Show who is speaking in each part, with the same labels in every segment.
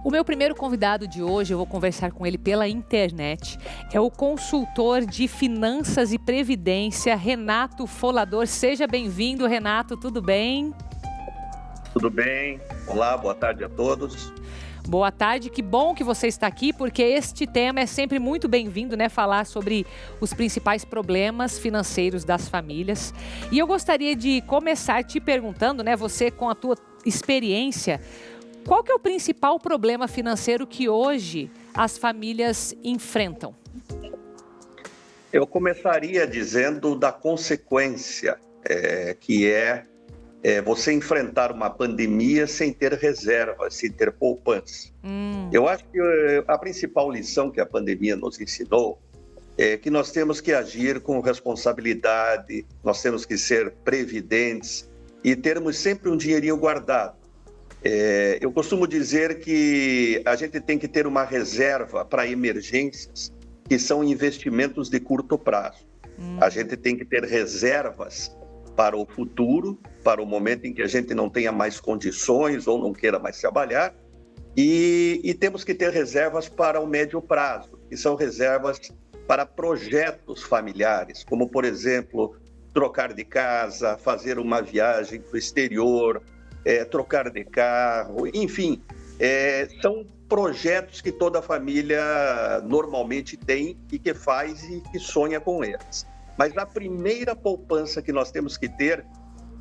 Speaker 1: O meu primeiro convidado de hoje, eu vou conversar com ele pela internet, é o consultor de finanças e previdência, Renato Folador. Seja bem-vindo, Renato, tudo bem?
Speaker 2: Tudo bem? Olá, boa tarde a todos.
Speaker 1: Boa tarde, que bom que você está aqui, porque este tema é sempre muito bem-vindo, né? Falar sobre os principais problemas financeiros das famílias. E eu gostaria de começar te perguntando, né? Você com a tua experiência, qual que é o principal problema financeiro que hoje as famílias enfrentam?
Speaker 2: Eu começaria dizendo da consequência, que é você enfrentar uma pandemia sem ter reserva, sem ter poupança. Eu acho que a principal lição que a pandemia nos ensinou é que nós temos que agir com responsabilidade, nós temos que ser previdentes e termos sempre um dinheirinho guardado. Eu costumo dizer que a gente tem que ter uma reserva para emergências, que são investimentos de curto prazo. A gente tem que ter reservas para o futuro, para o momento em que a gente não tenha mais condições ou não queira mais trabalhar, e temos que ter reservas para o médio prazo, que são reservas para projetos familiares, como, por exemplo, trocar de casa, fazer uma viagem para o exterior, trocar de carro, enfim, são projetos que toda família normalmente tem e que faz e que sonha com eles. Mas a primeira poupança que nós temos que ter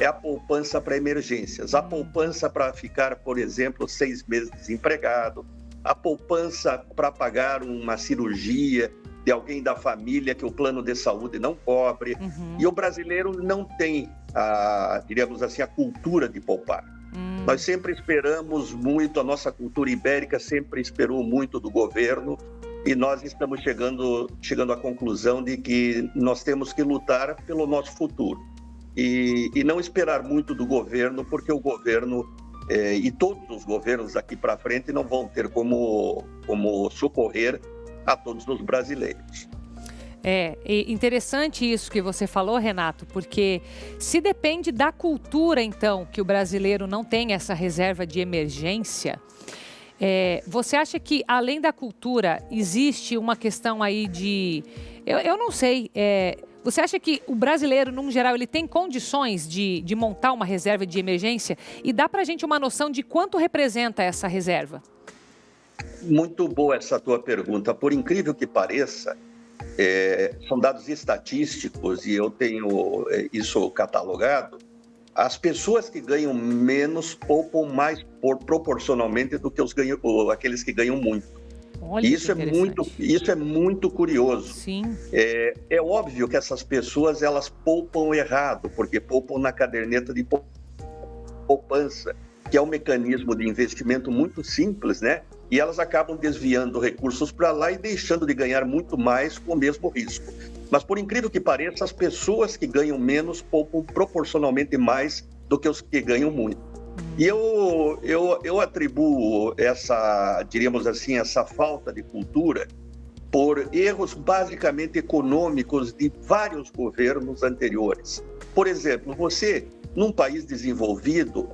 Speaker 2: é a poupança para emergências, a poupança para ficar, por exemplo, 6 meses desempregado, a poupança para pagar uma cirurgia de alguém da família que o plano de saúde não cobre. E o brasileiro não tem, diríamos assim, a cultura de poupar. Nós sempre esperamos muito, a nossa cultura ibérica sempre esperou muito do governo, e nós estamos chegando à conclusão de que nós temos que lutar pelo nosso futuro e não esperar muito do governo, porque o governo e todos os governos daqui para frente não vão ter como socorrer a todos os brasileiros.
Speaker 1: É interessante isso que você falou, Renato, porque se depende da cultura, então, que o brasileiro não tem essa reserva de emergência. Você acha que, além da cultura, existe uma questão aí de... Eu não sei. Você acha que o brasileiro, num geral, ele tem condições de montar uma reserva de emergência? E dá para a gente uma noção de quanto representa essa reserva?
Speaker 2: Muito boa essa tua pergunta. Por incrível que pareça, são dados estatísticos e eu tenho isso catalogado. As pessoas que ganham menos poupam mais proporcionalmente do que aqueles que ganham muito.
Speaker 1: Olha,
Speaker 2: isso é muito curioso.
Speaker 1: Sim.
Speaker 2: É óbvio que essas pessoas elas poupam errado, porque poupam na caderneta de poupança, que é um mecanismo de investimento muito simples, né? E elas acabam desviando recursos para lá e deixando de ganhar muito mais com o mesmo risco. Mas, por incrível que pareça, as pessoas que ganham menos poupam proporcionalmente mais do que os que ganham muito. E eu atribuo diríamos assim, essa falta de cultura por erros basicamente econômicos de vários governos anteriores. Por exemplo, num país desenvolvido,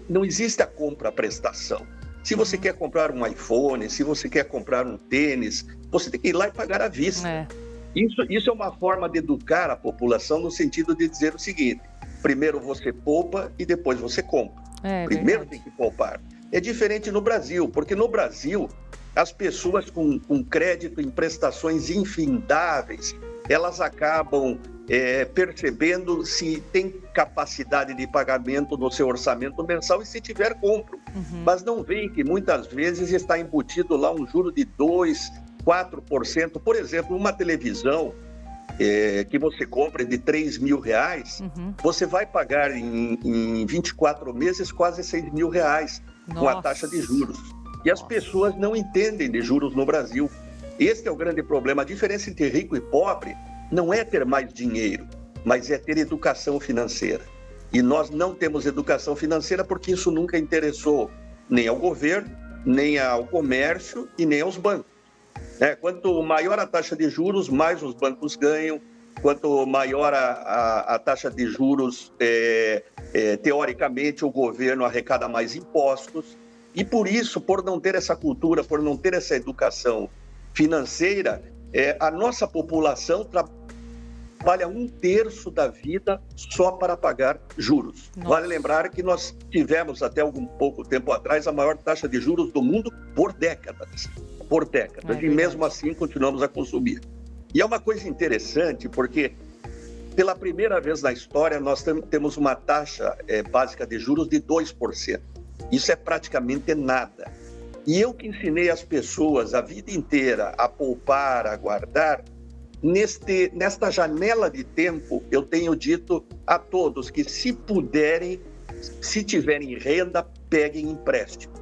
Speaker 2: não existe a compra-prestação. Se você quer comprar um iPhone, se você quer comprar um tênis, você tem que ir lá e pagar à vista. Isso é uma forma de educar a população no sentido de dizer o seguinte: primeiro você poupa e depois você compra. Primeiro tem que poupar. É diferente no Brasil, porque no Brasil as pessoas com crédito em prestações infindáveis, elas acabam percebendo se tem capacidade de pagamento no seu orçamento mensal e se tiver, compram. Mas não veem que muitas vezes está embutido lá um juro de 2%, 4%. Por exemplo, uma televisão que você compra de R$3.000, você vai pagar em 24 meses quase R$6.000 com a taxa de juros. E as pessoas não entendem de juros no Brasil. Esse é o grande problema. A diferença entre rico e pobre não é ter mais dinheiro, mas é ter educação financeira. E nós não temos educação financeira porque isso nunca interessou nem ao governo, nem ao comércio e nem aos bancos. Quanto maior a taxa de juros, mais os bancos ganham. Quanto maior a taxa de juros, teoricamente o governo arrecada mais impostos. E por isso, por não ter essa cultura, por não ter essa educação financeira, a nossa população trabalha 1/3 da vida só para pagar juros.
Speaker 1: Nossa.
Speaker 2: Vale lembrar que nós tivemos até algum pouco tempo atrás a maior taxa de juros do mundo por décadas. E mesmo assim continuamos a consumir. E é uma coisa interessante porque pela primeira vez na história nós temos uma taxa básica de juros de 2%. Isso é praticamente nada. E eu que ensinei as pessoas a vida inteira a poupar, a guardar, nesta janela de tempo, eu tenho dito a todos que se puderem, se tiverem renda, peguem empréstimo.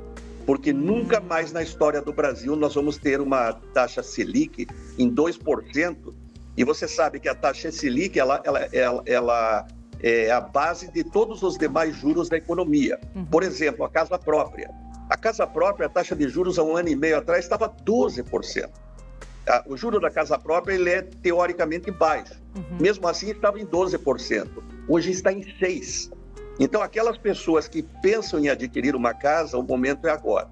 Speaker 2: Porque nunca mais na história do Brasil nós vamos ter uma taxa Selic em 2%. E você sabe que a taxa Selic ela é a base de todos os demais juros da economia. Por exemplo, a casa própria. A casa própria, a taxa de juros há 1 ano e meio atrás estava 12%. O juro da casa própria ele é teoricamente baixo. Mesmo assim, estava em 12%. Hoje está em 6%. Então, aquelas pessoas que pensam em adquirir uma casa, o momento é agora.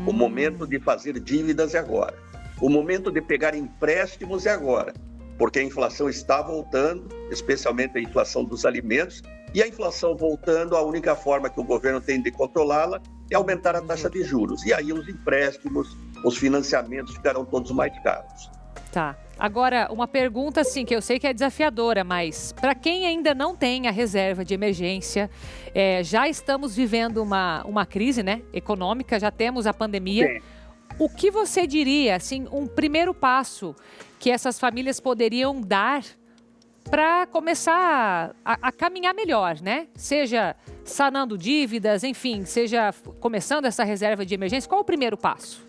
Speaker 2: O momento de fazer dívidas é agora. O momento de pegar empréstimos é agora. Porque a inflação está voltando, especialmente a inflação dos alimentos. E a inflação voltando, a única forma que o governo tem de controlá-la é aumentar a taxa de juros. E aí os empréstimos, os financiamentos ficarão todos mais caros.
Speaker 1: Tá. Agora, uma pergunta assim, que eu sei que é desafiadora, mas para quem ainda não tem a reserva de emergência, já estamos vivendo uma crise, né, econômica, já temos a pandemia.
Speaker 2: Sim.
Speaker 1: O que você diria, assim, um primeiro passo que essas famílias poderiam dar para começar a caminhar melhor, né? Seja sanando dívidas, enfim, seja começando essa reserva de emergência. Qual o primeiro passo?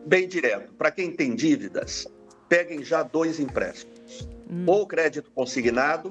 Speaker 2: Bem direto. Para quem tem dívidas, peguem já 2 empréstimos. Ou o crédito consignado,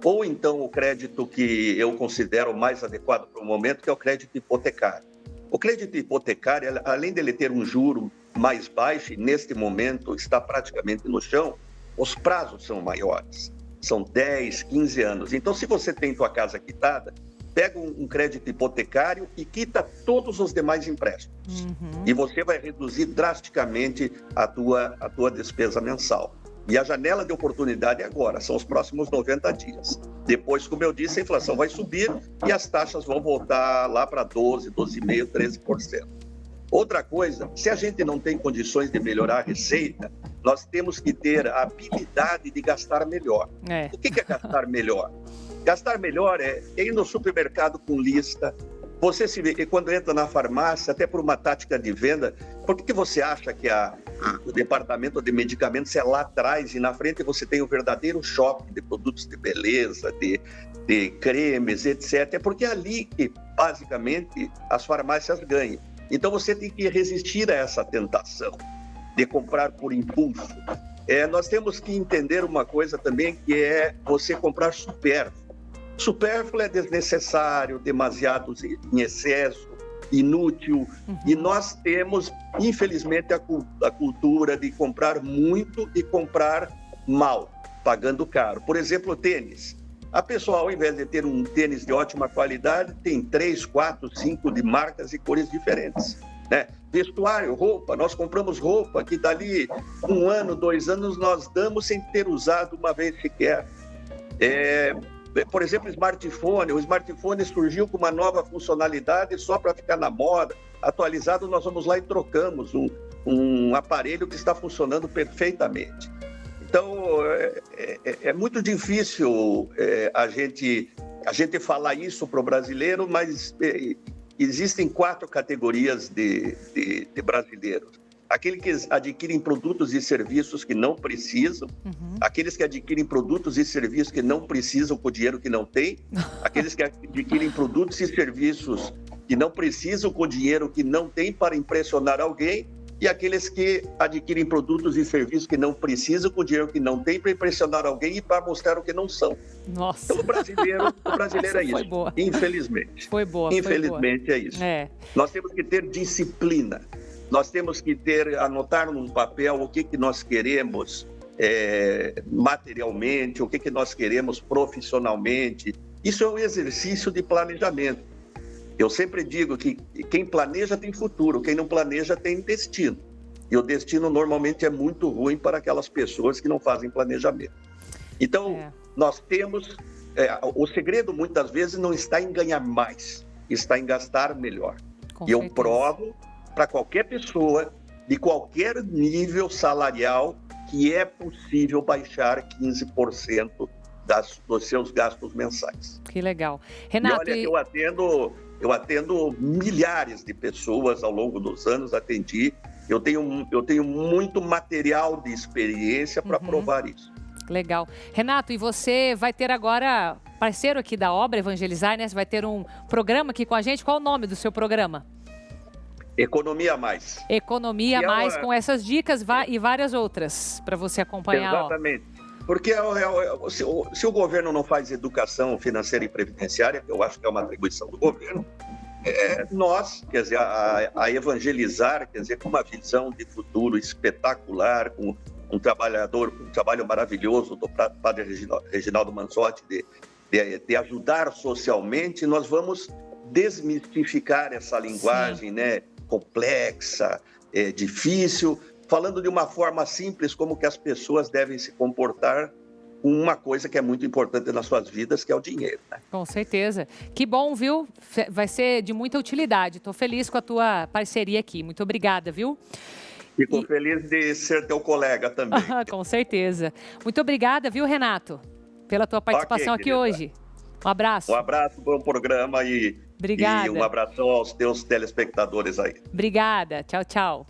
Speaker 2: ou então o crédito que eu considero mais adequado para o momento, que é o crédito hipotecário. O crédito hipotecário, além dele ter um juro mais baixo, e neste momento está praticamente no chão, os prazos são maiores, são 10, 15 anos. Então, se você tem sua casa quitada, pega um crédito hipotecário e quita todos os demais empréstimos. E você vai reduzir drasticamente a tua despesa mensal. E a janela de oportunidade é agora, são os próximos 90 dias. Depois, como eu disse, a inflação vai subir e as taxas vão voltar lá para 12, 12,5%, 13%. Outra coisa, se a gente não tem condições de melhorar a receita, nós temos que ter a habilidade de gastar melhor. O que é gastar melhor? Gastar melhor é ir no supermercado com lista. Você se vê que quando entra na farmácia, até por uma tática de venda, por que você acha que o departamento de medicamentos é lá atrás e na frente você tem o verdadeiro shopping de produtos de beleza, de cremes, etc. É porque é ali que, basicamente, as farmácias ganham. Então, você tem que resistir a essa tentação de comprar por impulso. Nós temos que entender uma coisa também, que é você comprar supérfluo. Supérfluo é desnecessário, demasiado em excesso, inútil. E nós temos, infelizmente, a cultura de comprar muito e comprar mal, pagando caro. Por exemplo, tênis. A pessoa, ao invés de ter um tênis de ótima qualidade, tem 3, 4, 5 de marcas e cores diferentes, né? Vestuário, roupa, nós compramos roupa que dali 1 ano, 2 anos nós damos sem ter usado uma vez sequer. Por exemplo, smartphone. O smartphone surgiu com uma nova funcionalidade só para ficar na moda. Atualizado, nós vamos lá e trocamos um aparelho que está funcionando perfeitamente. Então, é muito difícil a gente falar isso para o brasileiro, mas existem 4 categorias de brasileiros. Aqueles que adquirem produtos e serviços que não precisam, aqueles que adquirem produtos e serviços que não precisam com o dinheiro que não tem, aqueles que adquirem produtos e serviços que não precisam com o dinheiro que não tem para impressionar alguém, e aqueles que adquirem produtos e serviços que não precisam com o dinheiro que não tem para impressionar alguém e para mostrar o que não são.
Speaker 1: Nossa.
Speaker 2: Então, o brasileiro é isso.
Speaker 1: Foi boa.
Speaker 2: Infelizmente.
Speaker 1: Foi boa.
Speaker 2: Infelizmente é isso. Nós temos que ter disciplina. Nós temos que anotar num papel o que nós queremos materialmente, o que nós queremos profissionalmente. Isso é um exercício de planejamento. Eu sempre digo que quem planeja tem futuro, quem não planeja tem destino. E o destino normalmente é muito ruim para aquelas pessoas que não fazem planejamento. Então, nós temos... o segredo, muitas vezes, não está em ganhar mais, está em gastar melhor.
Speaker 1: Com
Speaker 2: e eu
Speaker 1: certeza.
Speaker 2: provo para qualquer pessoa, de qualquer nível salarial, que é possível baixar 15% dos seus gastos mensais.
Speaker 1: Que legal. Renato,
Speaker 2: e olha que eu atendo milhares de pessoas ao longo dos anos, atendi. Eu tenho muito material de experiência para provar isso.
Speaker 1: Legal. Renato, e você vai ter agora, parceiro aqui da obra Evangelizar, né? Você vai ter um programa aqui com a gente. Qual o nome do seu programa?
Speaker 2: Economia Mais.
Speaker 1: Economia Mais, com essas dicas e várias outras para você acompanhar.
Speaker 2: Exatamente. Porque se o governo não faz educação financeira e previdenciária, que eu acho que é uma atribuição do governo, nós, quer dizer, a Evangelizar, quer dizer, com uma visão de futuro espetacular, com um trabalho maravilhoso do padre Reginaldo Manzotti de ajudar socialmente, nós vamos desmistificar essa linguagem, né, complexa, difícil, falando de uma forma simples como que as pessoas devem se comportar com uma coisa que é muito importante nas suas vidas, que é o dinheiro, né?
Speaker 1: Com certeza. Que bom, viu? Vai ser de muita utilidade. Estou feliz com a tua parceria aqui. Muito obrigada, viu?
Speaker 2: Fico feliz de ser teu colega também.
Speaker 1: Com certeza. Muito obrigada, viu, Renato, pela tua participação aqui hoje. Um abraço.
Speaker 2: Um abraço para o programa e um abração aos teus telespectadores aí.
Speaker 1: Obrigada. Tchau, tchau.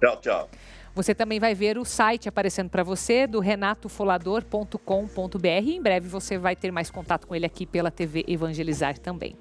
Speaker 2: Tchau, tchau.
Speaker 1: Você também vai ver o site aparecendo para você do renatofolador.com.br. Em breve você vai ter mais contato com ele aqui pela TV Evangelizar também.